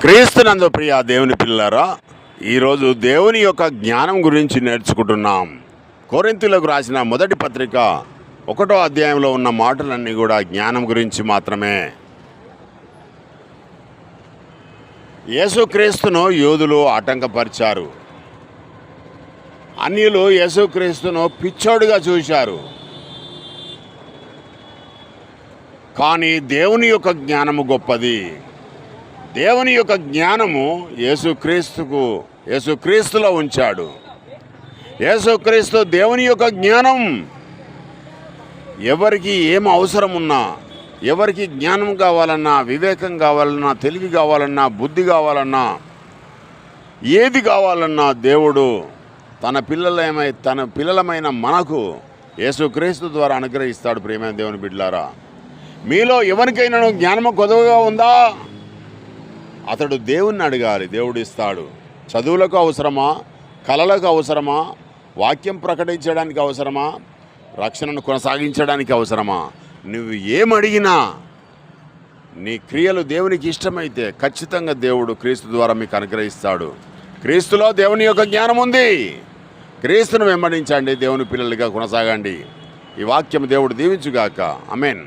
క్రీస్తునందు ప్రియ దేవుని పిల్లలారా, ఈరోజు దేవుని యొక్క జ్ఞానం గురించి నేర్చుకుంటున్నాం. కొరింథీయులకు రాసిన మొదటి పత్రిక 1వ అధ్యాయంలో ఉన్న మాటలన్నీ కూడా జ్ఞానం గురించి మాత్రమే. యేసుక్రీస్తును యూదులు ఆటంకపరిచారు. అన్యులు యేసుక్రీస్తును పిచ్చోడుగా చూశారు. కానీ దేవుని యొక్క జ్ఞానము గొప్పది. దేవుని యొక్క జ్ఞానము యేసుక్రీస్తులో ఉంచాడు. యేసుక్రీస్తు దేవుని యొక్క జ్ఞానం ఎవరికి ఏం అవసరం ఉన్నా, ఎవరికి జ్ఞానం కావాలన్నా, వివేకం కావాలన్నా, తెలివి కావాలన్నా, బుద్ధి కావాలన్నా, ఏది కావాలన్నా దేవుడు తన పిల్లలమైన మనకు యేసుక్రీస్తు ద్వారా అనుగ్రహిస్తాడు. ప్రియమైన దేవుని బిడ్డలారా, మీలో ఎవరికైనా జ్ఞానము కొదవగా ఉందా? అతడు దేవుణ్ణి అడగాలి, దేవుడు ఇస్తాడు. చదువులకు అవసరమా? కళలకు అవసరమా? వాక్యం ప్రకటించడానికి అవసరమా? రక్షణను కొనసాగించడానికి అవసరమా? నువ్వు ఏమడిగినా నీ క్రియలు దేవునికి ఇష్టమైతే ఖచ్చితంగా దేవుడు క్రీస్తు ద్వారా మీకు అనుగ్రహిస్తాడు. క్రీస్తులో దేవుని యొక్క జ్ఞానం ఉంది. క్రీస్తును వెంబడించండి, దేవుని పిల్లలుగా కొనసాగండి. ఈ వాక్యం దేవుడు దీవించుగాక. ఆమేన్.